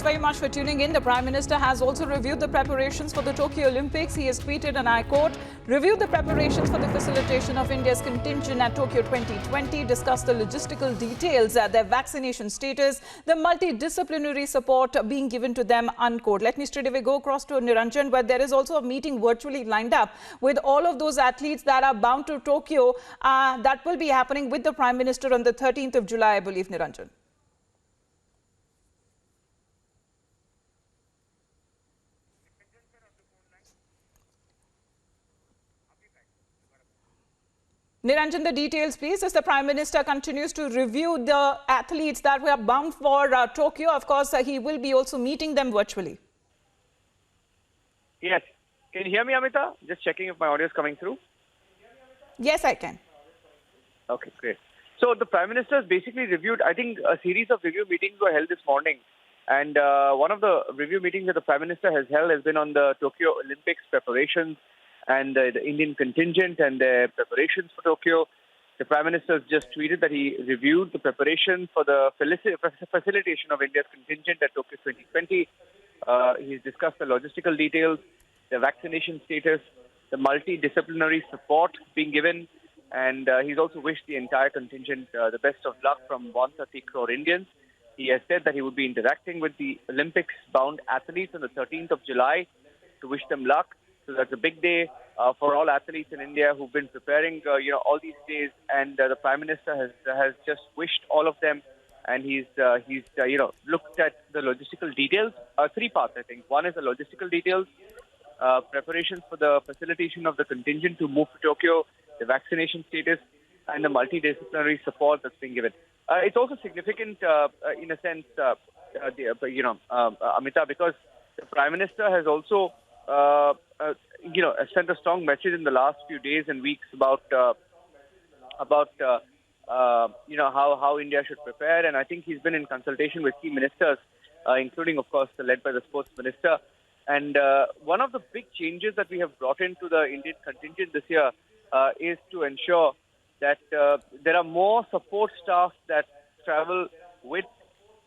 Thanks very much for tuning in. The Prime Minister has also reviewed the preparations for the Tokyo Olympics. He has tweeted, and I quote, reviewed the preparations for the facilitation of India's contingent at Tokyo 2020, discussed the logistical details, their vaccination status, the multidisciplinary support being given to them, unquote. Let me straight away go across to Niranjan, where there is also a meeting virtually lined up with all of those athletes that are bound to Tokyo. That will be happening with the Prime Minister on the 13th of July, I believe, Niranjan. Niranjan, the details, please, as the Prime Minister continues to review the athletes that were bound for Tokyo. Of course, he will be also meeting them virtually. Yes. Can you hear me, Amita? Just checking if my audio is coming through. Yes, I can. Okay, great. So the Prime Minister has basically reviewed, I think a series of review meetings were held this morning. And one of the review meetings that the Prime Minister has held has been on the Tokyo Olympics preparations and the Indian contingent and their preparations for Tokyo. The Prime Minister has just tweeted that he reviewed the preparation for the facilitation of India's contingent at Tokyo 2020. He's discussed the logistical details, the vaccination status, the multidisciplinary support being given, and he's also wished the entire contingent the best of luck from 130 crore Indians. He has said that he would be interacting with the Olympics-bound athletes on the 13th of July to wish them luck. So that's a big day for all athletes in India who've been preparing, all these days. And the Prime Minister has just wished all of them. And he's looked at the logistical details. Three parts, I think. One is the logistical details, preparations for the facilitation of the contingent to move to Tokyo, the vaccination status, and the multidisciplinary support that's being given. It's also significant, in a sense, Amita, because the Prime Minister has also sent a strong message in the last few days and weeks about how India should prepare. And I think he's been in consultation with key ministers, including, of course, led by the sports minister. And one of the big changes that we have brought into the Indian contingent this year is to ensure that there are more support staff that travel with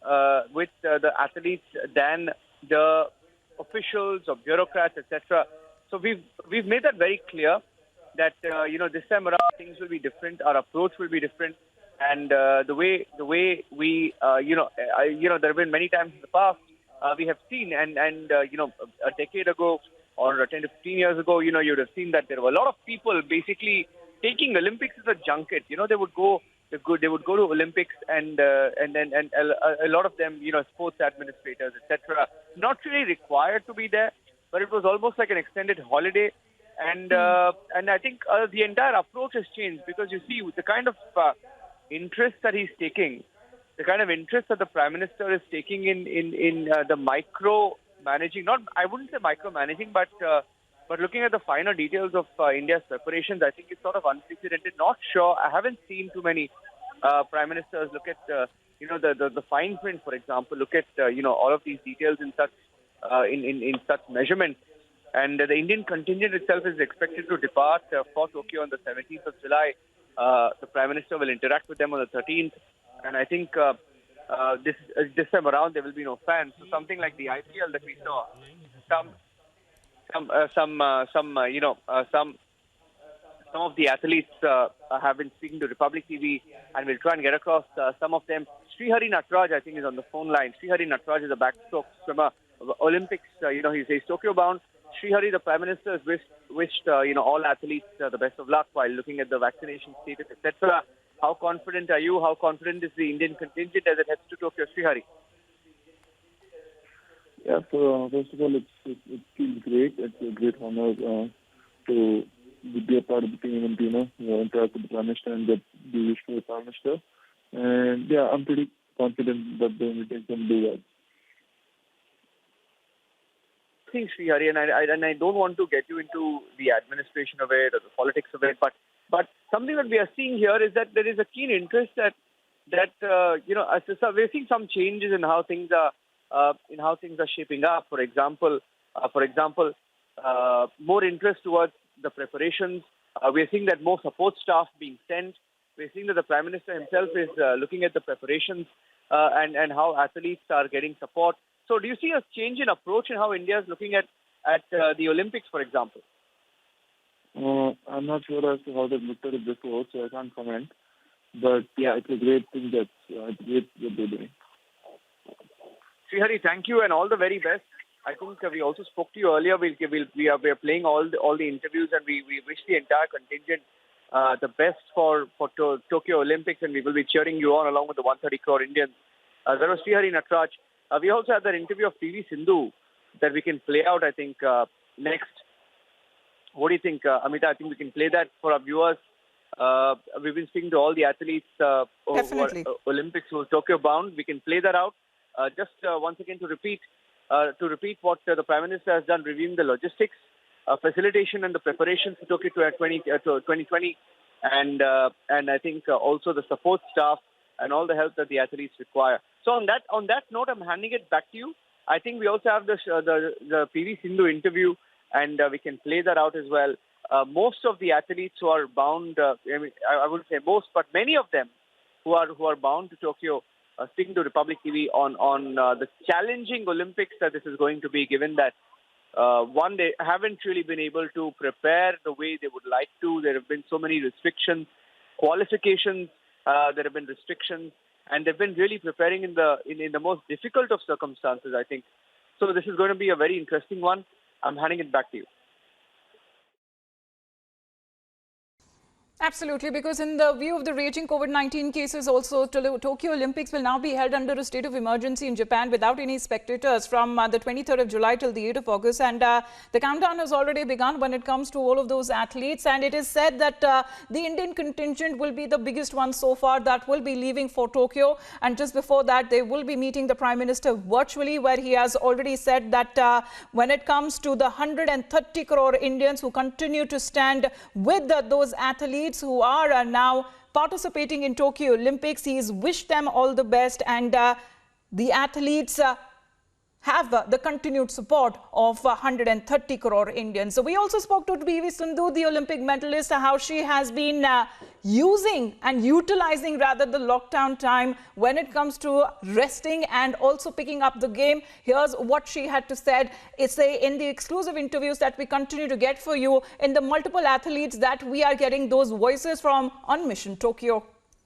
the athletes than the officials or bureaucrats, etc. So we've made that very clear that this time around things will be different, our approach will be different, and the way we there have been many times in the past we have seen and a decade ago or 10 to 15 years ago, you would have seen that there were a lot of people basically taking Olympics as a junket. They would go to Olympics and a lot of them, sports administrators, etc., not really required to be there, but it was almost like an extended holiday. And I think the entire approach has changed because you see the kind of interest that he's taking, the kind of interest that the Prime Minister is taking in the micro managing, I wouldn't say micromanaging, but looking at the finer details of India's preparations, I think it's sort of unprecedented. Not sure. I haven't seen too many Prime Ministers look at the fine print, for example. Look at all of these details in such such measurement. And the Indian contingent itself is expected to depart for Tokyo on the 17th of July. The Prime Minister will interact with them on the 13th, and I think this time around there will be no fans. So something like the IPL that we saw, some of the athletes have been speaking to Republic TV, and we'll try and get across some of them. Srihari Nataraj, I think, is on the phone line. Srihari Nataraj is a backstroke swimmer. Olympics, he's Tokyo bound. Srihari, the Prime Minister, has wished all athletes the best of luck while looking at the vaccination status, etc. How confident are you? How confident is the Indian contingent as it heads to Tokyo, Srihari? Yeah, so first of all, it feels great. It's a great honor to be a part of the team and interact with the Prime Minister and get the wish for the Prime Minister. And yeah, I'm pretty confident that the Indians can do that. Srihari, and I don't want to get you into the administration of it or the politics of it, but something that we are seeing here is that there is a keen interest that we're seeing some changes in how things are shaping up. For example, more interest towards the preparations. We're seeing that more support staff being sent. We're seeing that the Prime Minister himself is looking at the preparations and how athletes are getting support. So do you see a change in approach in how India is looking at the Olympics, for example? I'm not sure as to how they've looked at it before, so I can't comment. But yeah, it's a great thing that they're doing. Srihari, thank you and all the very best. I think we also spoke to you earlier. We are playing all the interviews, and we wish the entire contingent the best for Tokyo Olympics, and we will be cheering you on along with the 130 crore Indians. That was Srihari Nattraj. We also had that interview of PV Sindhu that we can play out, I think, next. What do you think, Amita? I think we can play that for our viewers. We've been speaking to all the athletes who are Olympics, who are Tokyo bound. We can play that out. Just once again to repeat what the Prime Minister has done, reviewing the logistics, facilitation and the preparations for Tokyo 2020, and I think also the support staff and all the help that the athletes require. So on that note, I'm handing it back to you. I think we also have the PV Sindhu interview, and we can play that out as well. Most of the athletes who are bound, I wouldn't say most, but many of them who are bound to Tokyo, speaking to Republic TV on the challenging Olympics that this is going to be, given that one, they haven't really been able to prepare the way they would like to. There have been so many restrictions, qualifications. There have been restrictions, and they've been really preparing in the most difficult of circumstances, I think. So this is going to be a very interesting one. I'm handing it back to you. Absolutely, because in the view of the raging COVID-19 cases also, Tokyo Olympics will now be held under a state of emergency in Japan without any spectators from the 23rd of July till the 8th of August. And the countdown has already begun when it comes to all of those athletes. And it is said that the Indian contingent will be the biggest one so far that will be leaving for Tokyo. And just before that, they will be meeting the Prime Minister virtually, where he has already said that when it comes to the 130 crore Indians who continue to stand with those athletes who are now participating in Tokyo Olympics, he's wished them all the best, and the athletes have the continued support of 130 crore Indians. So we also spoke to PV Sindhu, the Olympic medalist, how she has been using and utilizing rather the lockdown time when it comes to resting and also picking up the game. Here's what she had to say. It's in the exclusive interviews that we continue to get for you, in the multiple athletes that we are getting those voices from on Mission Tokyo.